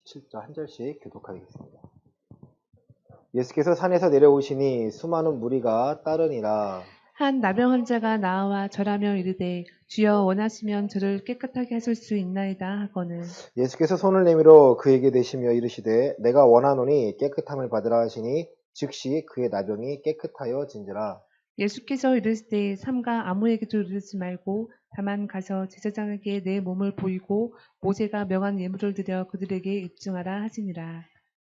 7절 한 절씩 교독하겠습니다. 예수께서 산에서 내려오시니 수많은 무리가 따르니라. 한 나병 환자가 나와 절하며 이르되 주여 원하시면 저를 깨끗하게 하실 수 있나이다 하거늘 예수께서 손을 내밀어 그에게 대시며 이르시되 내가 원하노니 깨끗함을 받으라 하시니 즉시 그의 나병이 깨끗하여 진지라. 예수께서 이르시되 삼가 아무에게도 이르지 말고 다만 가서 제사장에게 내 몸을 보이고 모세가 명한 예물을 드려 그들에게 입증하라 하시니라.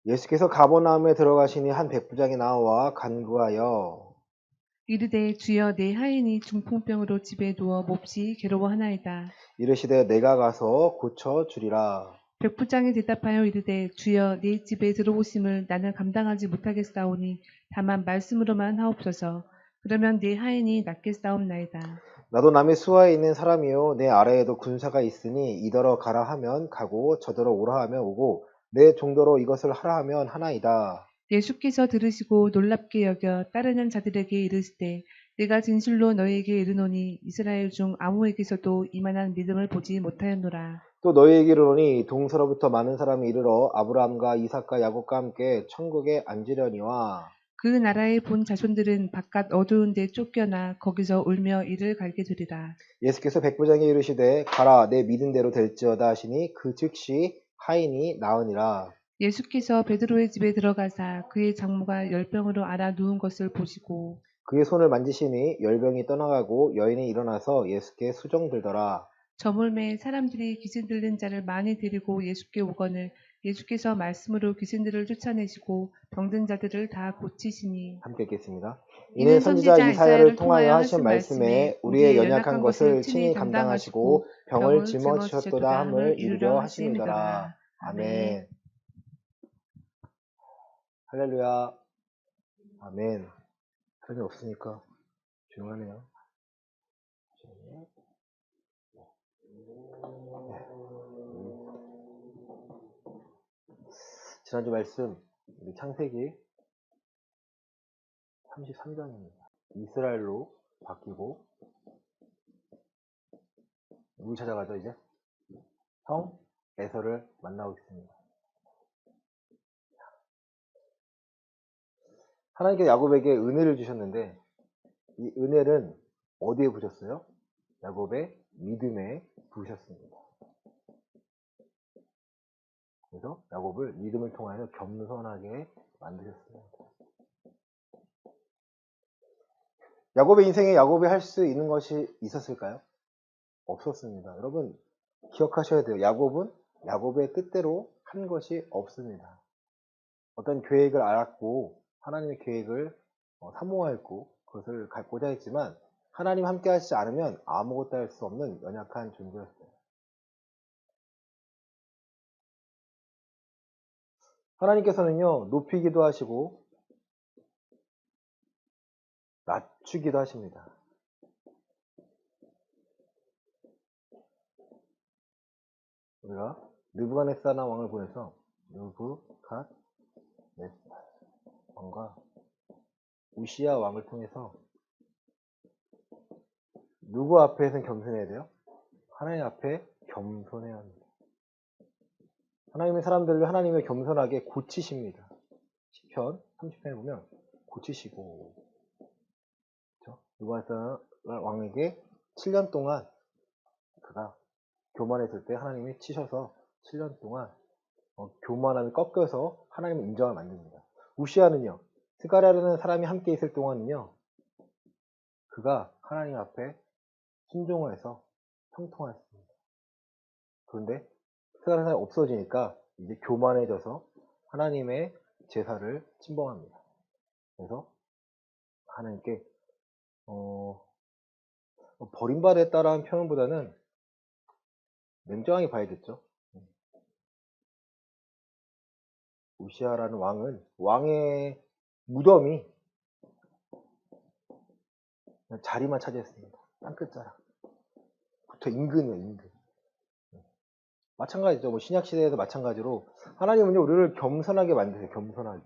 예수께서 가버나움에 들어가시니 한 백부장이 나와 간구하여 이르되 주여 내 하인이 중풍병으로 집에 누워 몹시 괴로워하나이다. 이르시되 내가 가서 고쳐 주리라. 백부장이 대답하여 이르되 주여 내 집에 들어오심을 나는 감당하지 못하겠사오니 다만 말씀으로만 하옵소서. 그러면 내 하인이 낫겠사옵나이다. 나도 남의 수하에 있는 사람이요 내 아래에도 군사가 있으니 이더러 가라 하면 가고 저더러 오라 하면 오고 내 종도로 이것을 하라 하면 하나이다. 예수께서 들으시고 놀랍게 여겨 따르는 자들에게 이르시되 내가 진실로 너희에게 이르노니 이스라엘 중 아무에게서도 이만한 믿음을 보지 못하였노라. 또 너희에게 이르노니 동서로부터 많은 사람이 이르러 아브라함과 이삭과 야곱과 함께 천국에 앉으려니와 그 나라의 본 자손들은 바깥 어두운 데 쫓겨나 거기서 울며 이를 갈게 되리라. 예수께서 백부장에 이르시되 가라 내 믿은 대로 될지어다 하시니 그 즉시 하인이 나으니라. 예수께서 베드로의 집에 들어가사 그의 장모가 열병으로 앓아 누운 것을 보시고 그의 손을 만지시니 열병이 떠나가고 여인이 일어나서 예수께 수종들더라. 저물매 사람들이 귀신 들린 자를 많이 데리고 예수께 오거늘 예수께서 말씀으로 귀신들을 쫓아내시고 병든 자들을 다 고치시니 함께 읽겠습니다. 이는 이는 선지자 이사야를 통하여 하신 하신 말씀에 우리의 연약한 것을 친히 담당하시고 감당하시고 병을 짊어지셨도다 함을 이루려 하심이더라. 하심이더라. 아멘. 할렐루야. 아멘. 사람이 없으니까 조용하네요. 지난주 말씀 우리 창세기 33장입니다. 이스라엘로 바뀌고 누굴 찾아가죠 이제? 형 에서를 만나고 있습니다. 하나님께서 야곱에게 은혜를 주셨는데 이 은혜는 어디에 부으셨어요? 야곱의 믿음에 부으셨습니다. 그래서 야곱을 믿음을 통하여 겸손하게 만드셨습니다. 야곱의 인생에 야곱이 할 수 있는 것이 있었을까요? 없었습니다. 여러분 기억하셔야 돼요. 야곱은 야곱의 뜻대로 한 것이 없습니다. 어떤 계획을 알았고 하나님의 계획을 사모하였고 그것을 갖고자 했지만 하나님 함께 하시지 않으면 아무것도 할 수 없는 연약한 존재였어요. 하나님께서는요 높이기도 하시고 낮추기도 하십니다. 우리가 느부갓네살 왕을 보내서 느부갓네살 왕과 우시야 왕을 통해서 누구 앞에서는 겸손해야 돼요? 하나님 앞에 겸손해야 합니다. 하나님의 사람들을 하나님의 겸손하게 고치십니다. 시편 30편에 보면 고치시고 그렇죠? 느부갓네살 왕에게 7년 동안 그가 교만했을 때 하나님이 치셔서 7년 동안 교만함이 꺾여서 하나님을 인정을 만듭니다. 우시아는요 스가랴라는 사람이 함께 있을 동안은요 그가 하나님 앞에 순종해서 형통하였습니다. 그런데 스가랴 사람이 없어지니까 이제 교만해져서 하나님의 제사를 침범합니다. 그래서 하나님께 버림받았다라는 표현보다는 냉정하게 봐야겠죠. 우시아라는 왕은 왕의 무덤이 자리만 차지했습니다. 땅끝자락 붙어 인근이에요. 인근. 마찬가지죠. 뭐 신약 시대에도 마찬가지로 하나님은요 우리를 겸손하게 만드세요. 겸손하게.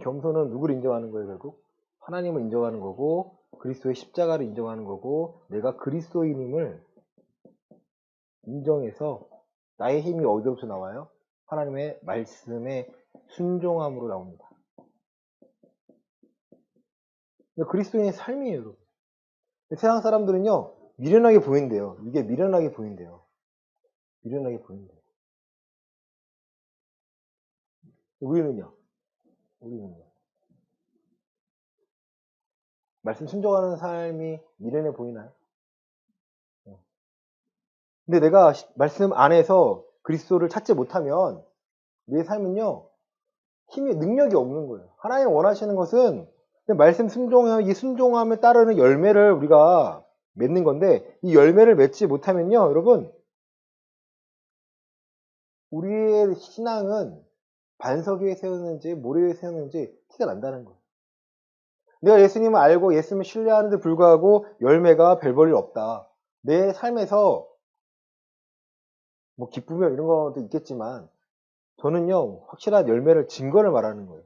겸손은 누구를 인정하는 거예요? 결국 하나님을 인정하는 거고 그리스도의 십자가를 인정하는 거고, 내가 그리스도인임을 인정해서 나의 힘이 어디로부터 나와요? 하나님의 말씀에 순종함으로 나옵니다. 그리스도인의 삶이에요, 여러분. 세상 사람들은요, 미련하게 보인대요. 이게 미련하게 보인대요. 미련하게 보인대요. 우리는요? 말씀 순종하는 삶이 미련해 보이나요? 근데 내가 말씀 안에서 그리스도를 찾지 못하면 내 삶은요, 능력이 없는 거예요. 하나님 원하시는 것은 그냥 말씀 이 순종함에 따르는 열매를 우리가 맺는 건데, 이 열매를 맺지 못하면요, 여러분, 우리의 신앙은 반석 위에 세우는지 모래 위에 세우는지 티가 난다는 거예요. 내가 예수님을 알고 예수님을 신뢰하는데 불구하고 열매가 별 볼 일 없다. 내 삶에서 뭐 기쁘며 이런 것도 있겠지만, 저는요, 확실한 열매를, 증거를 말하는 거예요.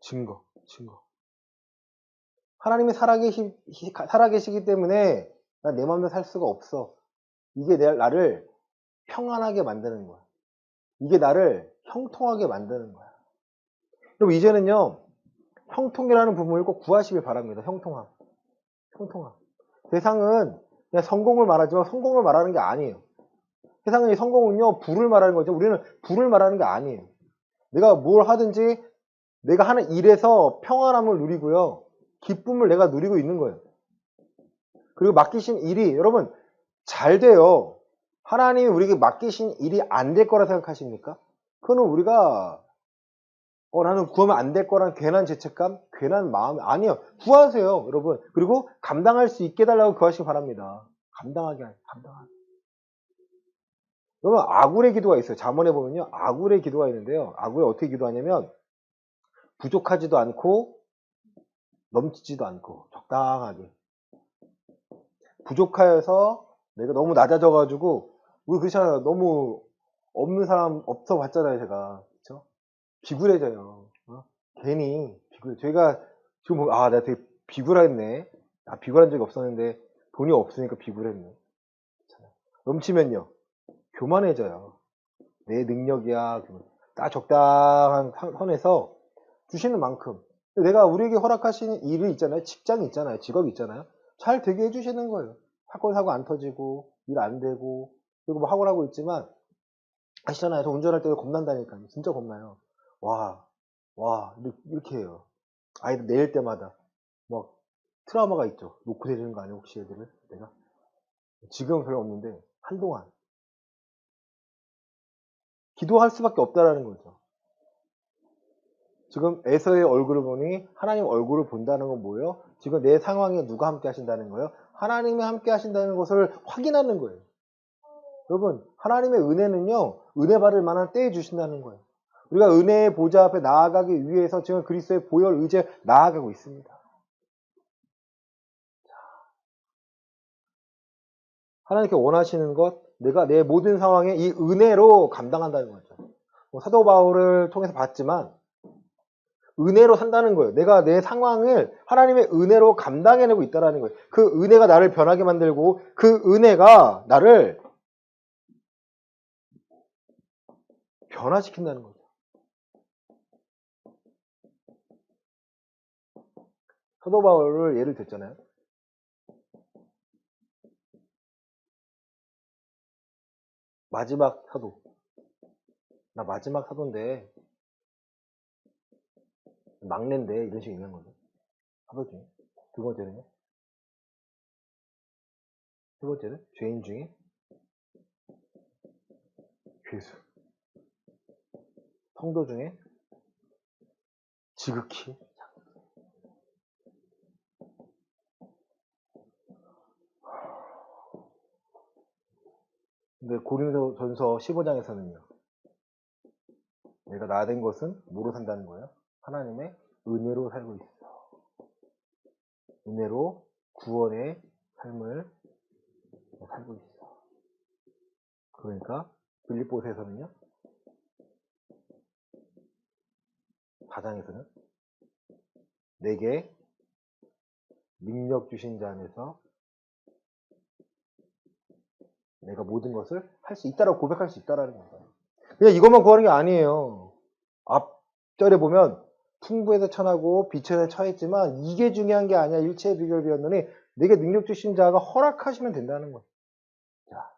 증거. 하나님이 살아계시기 때문에 난 내 마음대로 살 수가 없어. 이게 나를 평안하게 만드는 거야. 이게 나를 형통하게 만드는 거야. 그럼 이제는요, 형통이라는 부분을 꼭 구하시길 바랍니다. 형통함. 세상은 그냥 성공을 말하지만 성공을 말하는 게 아니에요. 세상의 성공은요, 부를 말하는 거죠. 우리는 부를 말하는 게 아니에요. 내가 뭘 하든지 내가 하는 일에서 평안함을 누리고요, 기쁨을 내가 누리고 있는 거예요. 그리고 맡기신 일이, 여러분, 잘 돼요. 하나님이 우리에게 맡기신 일이 안 될 거라 생각하십니까? 그거는 우리가 나는 구하면 안 될 거란 괜한 죄책감, 괜한 마음, 아니요. 구하세요, 여러분. 그리고 감당할 수 있게 해달라고 구하시기 바랍니다. 감당하게. 여러분, 아굴의 기도가 있어요. 잠언에 보면요, 아굴의 기도가 있는데요. 아굴이 어떻게 기도하냐면, 부족하지도 않고 넘치지도 않고 적당하게. 부족하여서 내가 너무 낮아져가지고, 우리 그렇잖아요. 너무 없는 사람 없어 봤잖아요, 제가. 그쵸? 비굴해져요. 괜히 저희가 지금 보면, 내가 되게 비굴했네. 비굴한 적이 없었는데 돈이 없으니까 비굴했네. 넘치면요, 교만해져요. 내 능력이야. 딱 적당한 선에서 주시는 만큼, 내가 우리에게 허락하시는 일이 있잖아요. 직장이 있잖아요. 직업이 있잖아요. 잘 되게 해주시는 거예요. 사건 사고 안 터지고 일 안 되고, 그리고 뭐 학원 하고 있지만 아시잖아요. 저 운전할 때 겁난다니까요. 진짜 겁나요. 와 이렇게 해요. 아이들 내릴 때마다 막 트라우마가 있죠. 놓고 내리는 거 아니에요, 혹시 애들을? 내가 지금은 별로 없는데 한동안 기도할 수밖에 없다라는 거죠. 지금 에서의 얼굴을 보니 하나님 얼굴을 본다는 건 뭐예요? 지금 내 상황에 누가 함께 하신다는 거예요? 하나님이 함께 하신다는 것을 확인하는 거예요. 여러분, 하나님의 은혜는요, 은혜 받을 만한 때에 주신다는 거예요. 우리가 은혜의 보좌 앞에 나아가기 위해서 지금 그리스도의 보혈 의지에 나아가고 있습니다. 하나님께 원하시는 것, 내가 내 모든 상황에 이 은혜로 감당한다는 거죠. 사도 바울을 통해서 봤지만 은혜로 산다는 거예요. 내가 내 상황을 하나님의 은혜로 감당해내고 있다는 거예요. 그 은혜가 나를 변하게 만들고, 그 은혜가 나를 변화시킨다는 거죠. 사도 바울을 예를 들잖아요. 마지막 사도. 나 마지막 사도인데, 막내인데, 이런 식으로 얘기한 거죠. 사도 중에. 두 번째는요? 세 번째는? 죄인 중에 괴수. 성도 중에 지극히. 근데 고린도전서 15장에서는요. 내가 나 된 것은 뭐로 산다는 거예요? 하나님의 은혜로 살고 있어. 은혜로 구원의 삶을 살고 있어. 그러니까 빌립보서에서는요. 4장에서는 내게 능력 주신 자 안에서 내가 모든 것을 할 수 있다라고 고백할 수 있다라는 거예요. 그냥 이것만 구하는 게 아니에요. 앞절에 보면 풍부에서 천하고 비천에 처했지만 이게 중요한 게 아니야. 일체의 비결비었느니 내게 능력 주신 자가 허락하시면 된다는 거예요. 자,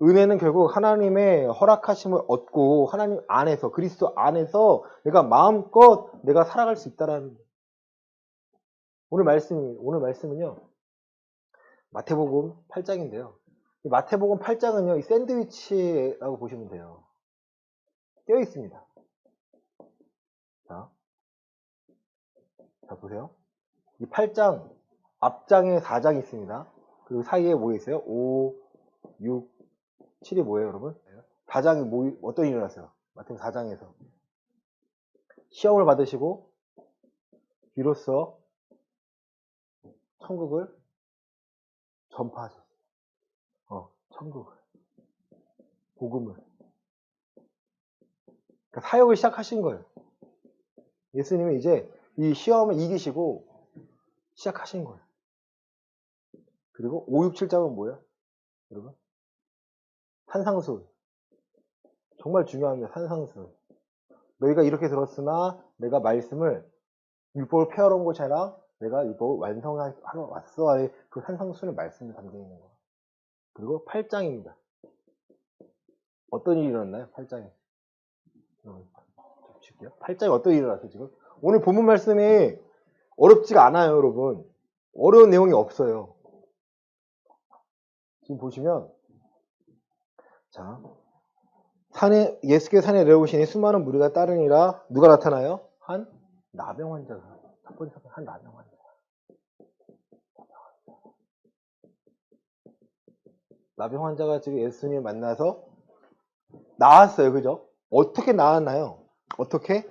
은혜는 결국 하나님의 허락하심을 얻고 하나님 안에서 그리스도 안에서 내가 마음껏 내가 살아갈 수 있다라는 거예요. 오늘 말씀은요. 마태복음 8장인데요. 이 마태복음 8장은요. 이 샌드위치라고 보시면 돼요. 껴 있습니다. 자 보세요. 이 8장 앞장에 4장이 있습니다. 그리고 사이에 뭐 있어요? 5, 6, 7이 뭐예요, 여러분? 4장이 어떤 일이 일어났어요? 마태복음 4장에서 시험을 받으시고 비로소 천국을 전파하셨어요. 천국을, 복음을. 그러니까 사역을 시작하신 거예요. 예수님이 이제 이 시험을 이기시고 시작하신 거예요. 그리고 5, 6, 7장은 뭐예요? 여러분? 산상수훈. 정말 중요합니다. 산상수훈. 너희가 이렇게 들었으나 내가 말씀을 율법을 폐하러 온 것이 아니라 내가 율법을 완성하러 왔어. 그 산상수훈의 말씀이 담겨 있는 거예요. 그리고 8장입니다. 어떤 일이 일어났나요? 8장에. 8장에 어떤 일이 일어났어요, 지금? 오늘 본문 말씀이 어렵지가 않아요, 여러분. 어려운 내용이 없어요. 지금 보시면, 자, 예수께서 산에 내려오시니 수많은 무리가 따르니라. 누가 나타나요? 한 나병 환자가. 첫 번째 한 나병 환자. 나병 환자가 지금 예수님을 만나서 나았어요. 그죠? 어떻게 나았나요? 어떻게?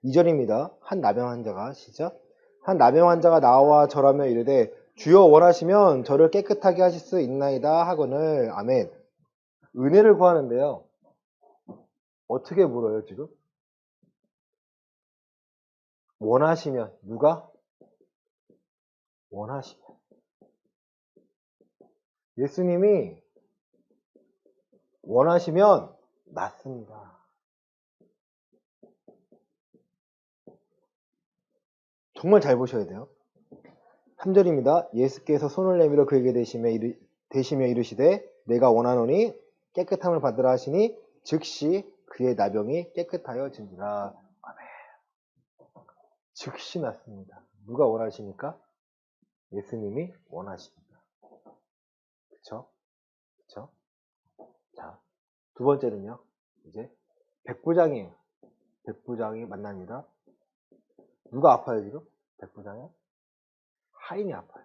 2절입니다. 한 나병 환자가 시작. 한 나병 환자가 나와 절하며 이르되 주여 원하시면 저를 깨끗하게 하실 수 있나이다 하거늘. 아멘. 은혜를 구하는데요. 어떻게 물어요 지금? 원하시면. 누가? 원하시면. 예수님이 원하시면 낫습니다. 정말 잘 보셔야 돼요. 3절입니다. 예수께서 손을 내밀어 그에게 대시며 이르시되 내가 원하노니 깨끗함을 받으라 하시니 즉시 그의 나병이 깨끗하여진지라. 아멘. 즉시 낫습니다. 누가 원하십니까? 예수님이 원하십니다. 그쵸? 자, 두 번째는요. 이제 백부장이에요. 백부장이 만납니다. 누가 아파요 지금? 백부장은? 하인이 아파요.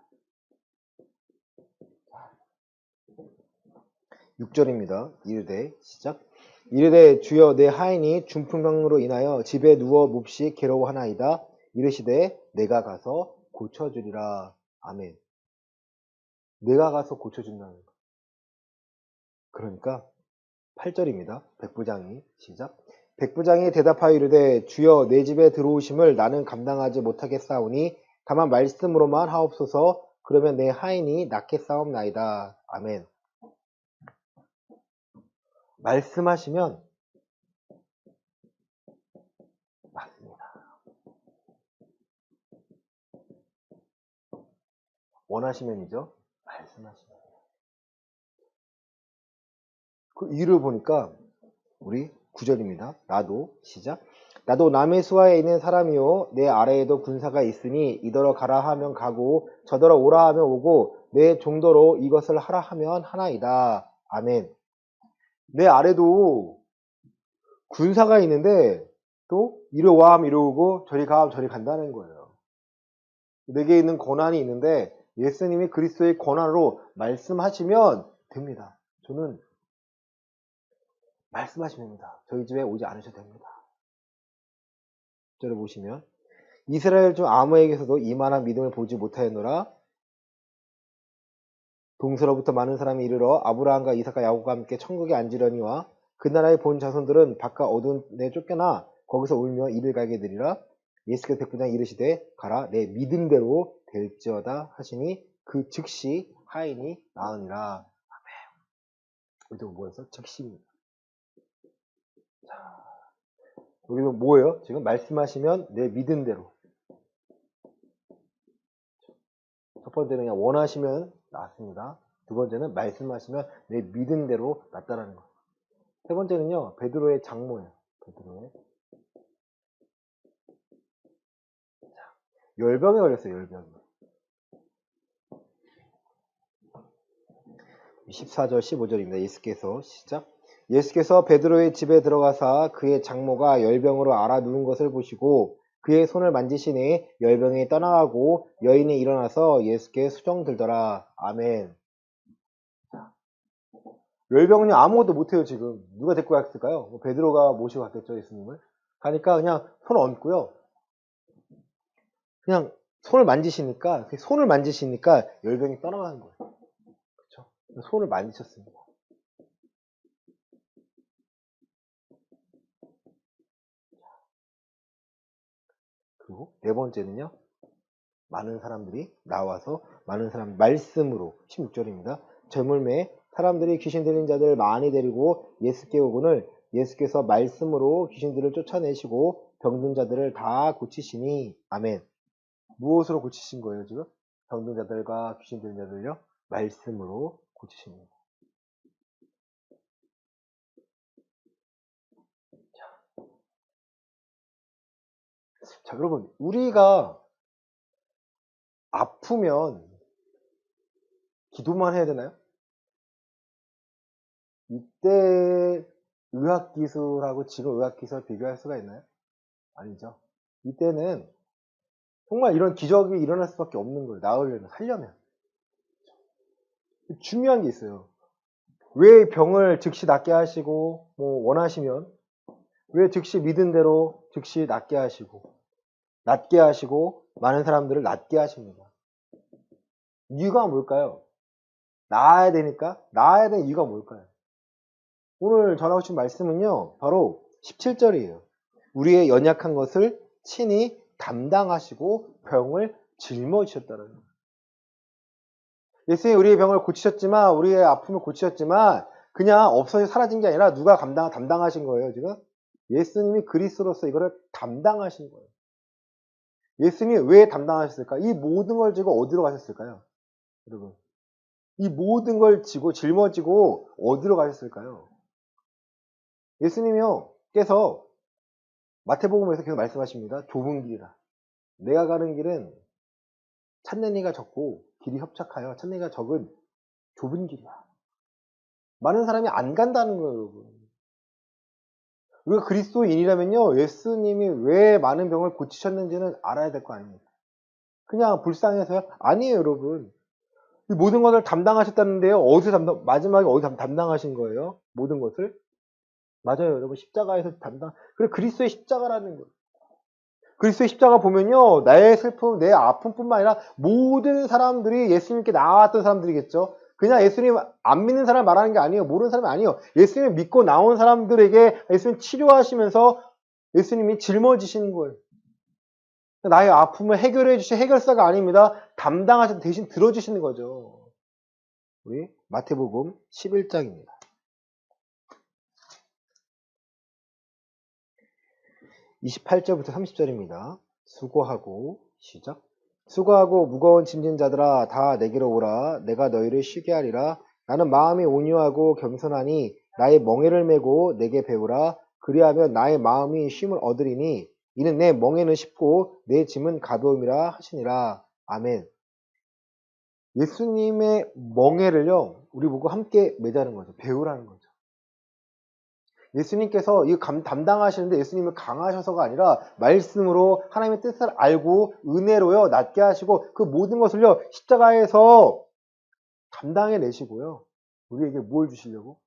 6절입니다. 이르되 시작. 이르되 주여 내 하인이 중풍병으로 인하여 집에 누워 몹시 괴로워하나이다. 이르시되 내가 가서 고쳐주리라. 아멘. 내가 가서 고쳐준다는 거. 그러니까 8절입니다. 백부장이 시작. 백부장이 대답하여 이르되 주여 내 집에 들어오심을 나는 감당하지 못하겠사오니 다만 말씀으로만 하옵소서. 그러면 내 하인이 낫겠사옵나이다. 아멘. 말씀하시면 맞습니다. 원하시면이죠. 말씀하시면. 그 이유를 보니까 우리 9절입니다. 나도 시작. 나도 남의 수하에 있는 사람이요 내 아래에도 군사가 있으니 이더러 가라 하면 가고 저더러 오라 하면 오고 내 종도로 이것을 하라 하면 하나이다. 아멘. 내 아래도 군사가 있는데 또 이리 와 하면 이리 오고 저리 가 하면 저리 간다는 거예요. 내게 있는 권한이 있는데 예수님이 그리스도의 권한으로 말씀하시면 됩니다. 저는 말씀하시면 됩니다. 저희 집에 오지 않으셔도 됩니다. 1절을 보시면 이스라엘 중 아무에게서도 이만한 믿음을 보지 못하였노라. 동서로부터 많은 사람이 이르러 아브라함과 이삭과 야곱과 함께 천국에 앉으려니와 그 나라의 본 자손들은 바깥 어두운 데 쫓겨나 거기서 울며 이를 갈게 되리라. 예수께서 백부장에 이르시되 가라 내 믿음대로 될지어다 하시니 그 즉시 하인이 나으니라. 아멘. 이거 뭐였어? 즉시. 여기는 뭐예요? 지금 말씀하시면 내 믿음대로. 첫 번째는 그냥 원하시면 낫습니다. 두 번째는 말씀하시면 내 믿음대로 낫다라는 거. 세 번째는요, 베드로의 장모예요. 베드로의. 열병에 걸렸어요, 열병. 14절, 15절입니다. 예수께서, 시작. 예수께서 베드로의 집에 들어가사 그의 장모가 열병으로 앓아 누운 것을 보시고 그의 손을 만지시니 열병이 떠나가고 여인이 일어나서 예수께 수종 들더라. 아멘. 열병은요, 아무것도 못해요, 지금. 누가 데리고 갔을까요? 뭐 베드로가 모시고 갔겠죠, 예수님을. 가니까 그냥 손 얹고요. 그냥 손을 만지시니까 열병이 떠나가는 거예요. 그렇죠? 손을 만지셨습니다. 그리고 네 번째는요. 많은 사람들이 나와서 말씀으로 16절입니다. 저물매 사람들이 귀신 들린 자들 많이 데리고 예수께 오거늘 예수께서 말씀으로 귀신들을 쫓아내시고 병든 자들을 다 고치시니 아멘. 무엇으로 고치신 거예요 지금? 병든 자들과 귀신 들린 자들을요? 말씀으로 고치십니다. 자 여러분 우리가 아프면 기도만 해야 되나요? 이때 의학기술하고 지금 의학기술 비교할 수가 있나요? 아니죠. 이때는 정말 이런 기적이 일어날 수밖에 없는 거예요. 나으려면, 살려면. 중요한 게 있어요. 왜 병을 즉시 낫게 하시고 뭐 원하시면 왜 즉시 믿은 대로 즉시 낫게 하시고 많은 사람들을 낫게 하십니다. 이유가 뭘까요? 나아야 되니까 나아야 되는 이유가 뭘까요? 오늘 전하고 싶은 말씀은요 바로 17절이에요. 우리의 연약한 것을 친히 담당하시고 병을 짊어지셨다는 거예요. 예수님이 우리의 병을 고치셨지만 우리의 아픔을 고치셨지만 그냥 없어져 사라진 게 아니라 누가 담당하신 거예요 지금? 예수님이 그리스도로서 이거를 담당하신 거예요. 예수님이 왜 담당하셨을까? 이 모든 걸 지고 어디로 가셨을까요? 여러분 이 모든 걸 지고 짊어지고 어디로 가셨을까요? 예수님이요 께서 마태복음에서 계속 말씀하십니다. 좁은 길이라. 내가 가는 길은 찾는 이가 적고 길이 협착하여 찾는 이가 적은 좁은 길이야. 많은 사람이 안 간다는 거예요, 여러분. 우리가 그리스도인이라면요, 예수님이 왜 많은 병을 고치셨는지는 알아야 될 거 아닙니까? 그냥 불쌍해서요? 아니에요, 여러분. 이 모든 것을 담당하셨다는데요, 마지막에 어디서 담당하신 거예요? 모든 것을? 맞아요, 여러분. 십자가에서 그래, 그리스도의 십자가라는 거예요. 그리스도의 십자가 보면요, 나의 슬픔, 내 아픔뿐만 아니라 모든 사람들이 예수님께 나왔던 사람들이겠죠. 그냥 예수님 안 믿는 사람 말하는 게 아니에요. 모르는 사람이 아니에요. 예수님 믿고 나온 사람들에게 예수님 치료하시면서 예수님이 짊어지시는 거예요. 나의 아픔을 해결해 주신 해결사가 아닙니다. 담당하셔서 대신 들어주시는 거죠. 우리 마태복음 11장입니다. 28절부터 30절입니다. 수고하고 시작. 수고하고 무거운 짐진 자들아 다 내게로 오라. 내가 너희를 쉬게 하리라. 나는 마음이 온유하고 겸손하니 나의 멍에를 메고 내게 배우라. 그리하면 나의 마음이 쉼을 얻으리니 이는 내 멍에는 쉽고 내 짐은 가벼움이라 하시니라. 아멘. 예수님의 멍에를요 우리 보고 함께 매자는 거죠. 배우라는 거죠. 예수님께서 이거 담당하시는데 예수님은 강하셔서가 아니라 말씀으로 하나님의 뜻을 알고 은혜로요 낫게 하시고 그 모든 것을요 십자가에서 담당해 내시고요 우리에게 뭘 주시려고?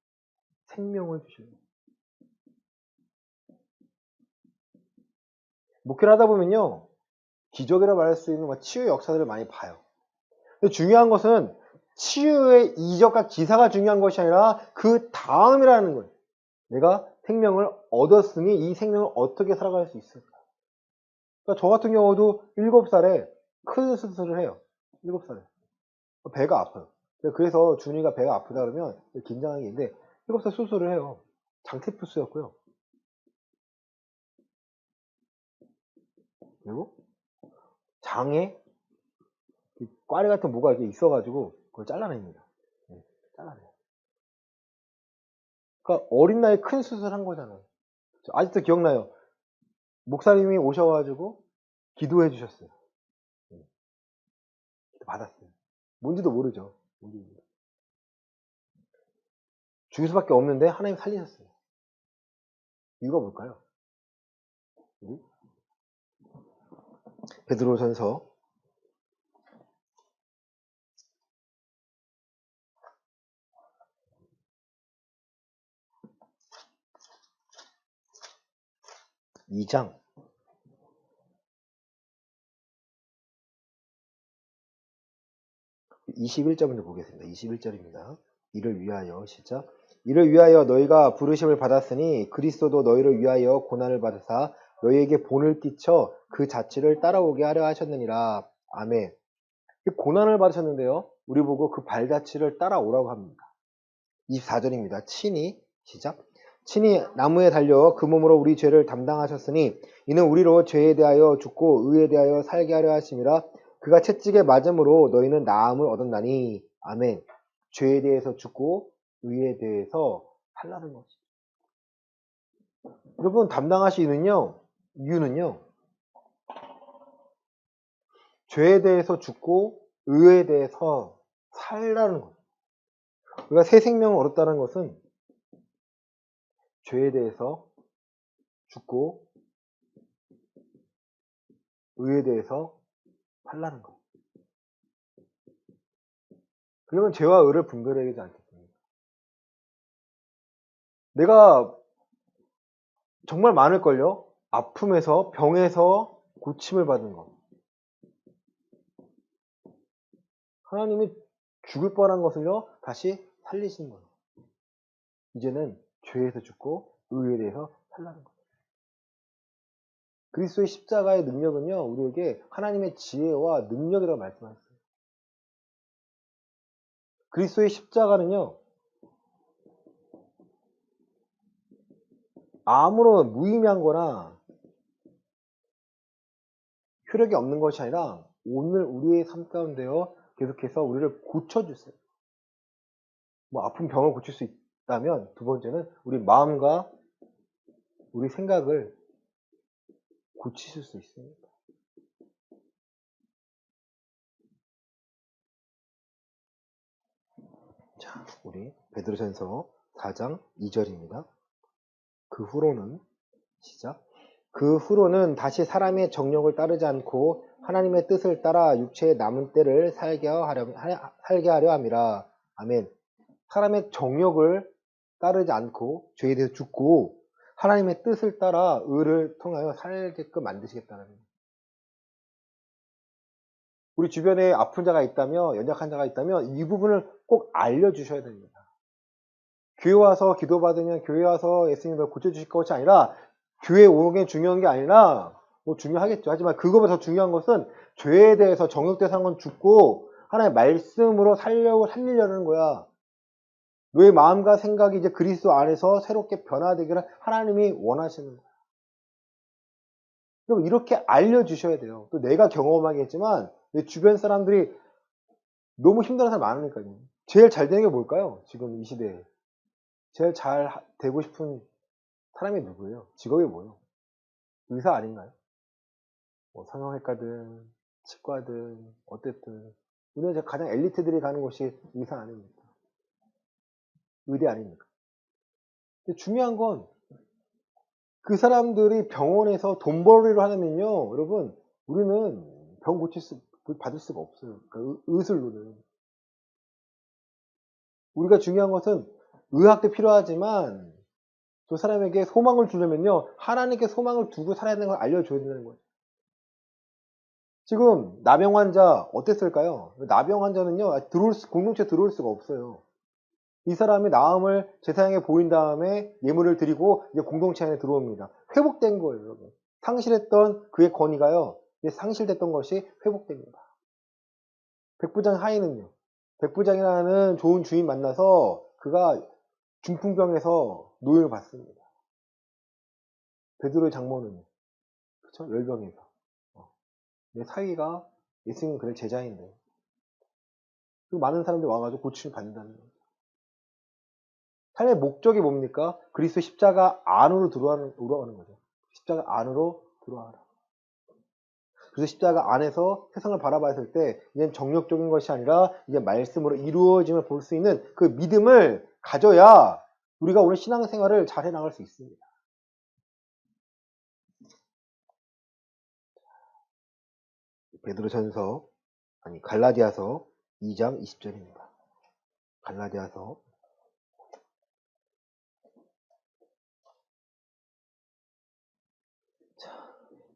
생명을 주시려고. 목회를 하다 보면요 기적이라 말할 수 있는 치유의 역사들을 많이 봐요. 근데 중요한 것은 치유의 이적과 기사가 중요한 것이 아니라 그 다음이라는 거예요. 내가 생명을 얻었으니 이 생명을 어떻게 살아갈 수 있을까? 그러니까 저 같은 경우도 7살에 큰 수술을 해요. 7살에. 배가 아파요. 그래서 준이가 배가 아프다 그러면 긴장하는 게 있는데 7살 수술을 해요. 장테푸스였고요. 그리고 장에 꽈리 같은 뭐가 이렇게 있어가지고 그걸 잘라냅니다. 네, 잘라내요. 그러니까 어린 나이에 큰 수술한 거잖아요. 아직도 기억나요. 목사님이 오셔가지고 기도해 주셨어요. 네, 받았어요. 뭔지도 모르죠. 죽을 수밖에 없는데 하나님 살리셨어요. 이유가 뭘까요? 베드로전서 2장 21절부터 보겠습니다. 21절입니다. 이를 위하여 시작. 이를 위하여 너희가 부르심을 받았으니 그리스도도 너희를 위하여 고난을 받으사 너희에게 본을 끼쳐 그 자취를 따라오게 하려 하셨느니라. 아멘. 고난을 받으셨는데요. 우리 보고 그 발자취를 따라오라고 합니다. 24절입니다. 친히 시작. 친히 나무에 달려 그 몸으로 우리 죄를 담당하셨으니 이는 우리로 죄에 대하여 죽고 의에 대하여 살게 하려 하심이라. 그가 채찍에 맞음으로 너희는 나음을 얻었나니. 아멘. 죄에 대해서 죽고 의에 대해서 살라는 것이죠. 여러분 담당하신 이유는요. 죄에 대해서 죽고 의에 대해서 살라는 거예요. 우리가 새 생명을 얻었다는 것은 죄에 대해서 죽고 의에 대해서 살라는 거. 그러면 죄와 의를 분별해야 되지 않겠습니까? 내가 정말 많을걸요? 아픔에서, 병에서 고침을 받은 것. 하나님이 죽을 뻔한 것을요, 다시 살리신 거예요. 이제는 죄에서 죽고 의에 대해서 살라는 거예요. 그리스도의 십자가의 능력은요, 우리에게 하나님의 지혜와 능력이라고 말씀하셨어요. 그리스도의 십자가는요, 아무런 무의미한 거나 효력이 없는 것이 아니라 오늘 우리의 삶 가운데요, 계속해서 우리를 고쳐주세요. 뭐 아픈 병을 고칠 수 있다면 두 번째는 우리 마음과 우리 생각을 고치실 수 있습니다. 자, 우리 베드로전서 4장 2절입니다. 그 후로는 시작. 그 후로는 다시 사람의 정욕을 따르지 않고 하나님의 뜻을 따라 육체의 남은 때를 살게 하려 함이라. 아멘. 사람의 정욕을 따르지 않고 죄에 대해서 죽고 하나님의 뜻을 따라 의를 통하여 살게끔 만드시겠다는 거예요. 우리 주변에 아픈 자가 있다면, 연약한 자가 있다면 이 부분을 꼭 알려주셔야 됩니다. 교회 와서 기도받으면 교회 와서 예수님을 고쳐주실 것이 아니라 교회에 오는 게 중요한 게 아니라 뭐 중요하겠죠. 하지만 그거보다 더 중요한 것은 죄에 대해서 정욕돼서 한 건 죽고 하나님의 말씀으로 살리려는 거야. 너의 마음과 생각이 이제 그리스도 안에서 새롭게 변화되기를 하나님이 원하시는 거야. 그럼 이렇게 알려주셔야 돼요. 또 내가 경험하겠지만 내 주변 사람들이 너무 힘들어서 많으니까요. 제일 잘 되는 게 뭘까요? 지금 이 시대에. 제일 잘 되고 싶은 사람이 누구예요? 직업이 뭐예요? 의사 아닌가요? 뭐 성형외과든 치과든 어쨌든 우리는 가장 엘리트들이 가는 곳이 의사 아닙니까? 의대 아닙니까? 근데 중요한 건 그 사람들이 병원에서 돈 벌이로 하면요, 여러분, 우리는 병 받을 수가 없어요. 그러니까 의술로는. 우리가 중요한 것은 의학도 필요하지만 저 사람에게 소망을 주려면요, 하나님께 소망을 두고 살아야 되는 걸 알려줘야 된다는 거예요. 지금 나병 환자 어땠을까요? 나병 환자는요, 공동체에 들어올 수가 없어요. 이 사람이 나음을 제사장에 보인 다음에 예물을 드리고 이제 공동체 안에 들어옵니다. 회복된 거예요, 여러분. 상실했던 그의 권위가요, 이제 상실됐던 것이 회복됩니다. 백부장 하인은요, 백부장이라는 좋은 주인 만나서 그가 중풍병에서 노임을 받습니다. 베드로의 장모는요, 그쵸? 열병에서. 사위가 예수님 그의 제자인데, 그 많은 사람들이 와가지고 고침을 받는다는 거예요. 삶의 목적이 뭡니까? 그리스도 십자가 안으로 들어가는 거죠. 십자가 안으로 들어와라. 그래서 십자가 안에서 세상을 바라봤을 때 이제 정력적인 것이 아니라 이제 말씀으로 이루어짐을 볼 수 있는 그 믿음을 가져야 우리가 오늘 신앙생활을 잘 해나갈 수 있습니다. 베드로전서 갈라디아서 2장 20절입니다. 갈라디아서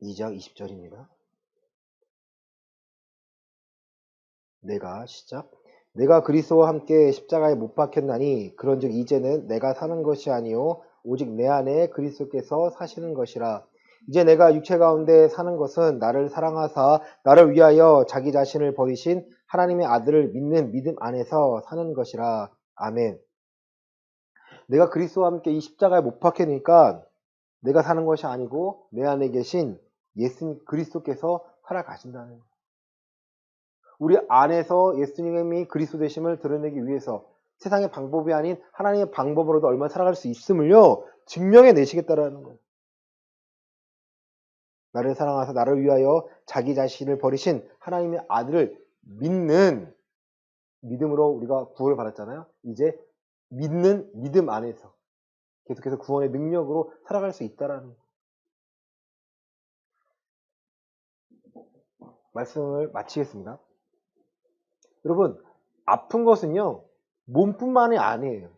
2장 20절입니다. 내가 그리스도와 함께 십자가에 못 박혔나니 그런즉 이제는 내가 사는 것이 아니요 오직 내 안에 그리스도께서 사시는 것이라. 이제 내가 육체 가운데 사는 것은 나를 사랑하사 나를 위하여 자기 자신을 버리신 하나님의 아들을 믿는 믿음 안에서 사는 것이라. 아멘. 내가 그리스도와 함께 이 십자가에 못 박히니까 내가 사는 것이 아니고 내 안에 계신 예수님 그리스도께서 살아가신다는 거예요. 우리 안에서 예수님이 그리스도 되심을 드러내기 위해서 세상의 방법이 아닌 하나님의 방법으로도 얼마나 살아갈 수 있음을요 증명해 내시겠다라는 거예요. 나를 사랑하사 나를 위하여 자기 자신을 버리신 하나님의 아들을 믿는 믿음으로 우리가 구원을 받았잖아요. 이제 믿는 믿음 안에서 계속해서 구원의 능력으로 살아갈 수 있다라는 거예요. 말씀을 마치겠습니다. 여러분, 아픈 것은요, 몸뿐만이 아니에요.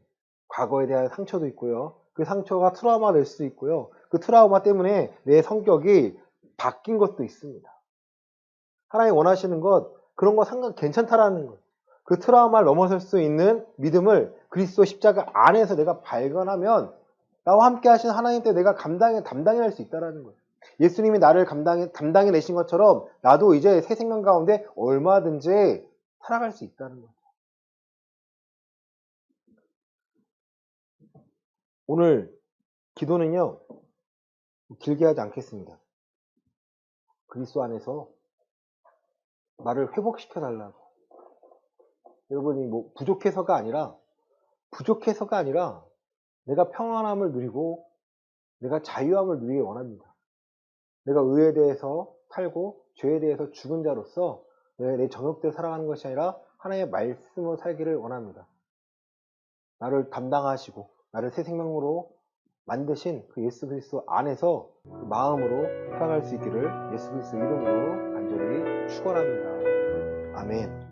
과거에 대한 상처도 있고요. 그 상처가 트라우마가 될 수도 있고요. 그 트라우마 때문에 내 성격이 바뀐 것도 있습니다. 하나님 원하시는 것, 그런 거 괜찮다라는 거예요. 그 트라우마를 넘어설 수 있는 믿음을 그리스도 십자가 안에서 내가 발견하면 나와 함께 하신 하나님 때 내가 담당해낼 수 있다는 거예요. 예수님이 나를 담당해 내신 것처럼 나도 이제 새 생명 가운데 얼마든지 살아갈 수 있다는 거예요. 오늘 기도는요, 길게 하지 않겠습니다. 그리스도 안에서 나를 회복시켜 달라고. 여러분이 부족해서가 아니라 내가 평안함을 누리고 내가 자유함을 누리기 원합니다. 내가 의에 대해서 살고 죄에 대해서 죽은 자로서 내 정욕대로 살아가는 것이 아니라 하나님의 말씀으로 살기를 원합니다. 나를 담당하시고 나를 새 생명으로 만드신 그 예수 그리스도 안에서 그 마음으로 살아갈 수 있기를 예수 그리스도 이름으로 간절히 축원합니다. 아멘.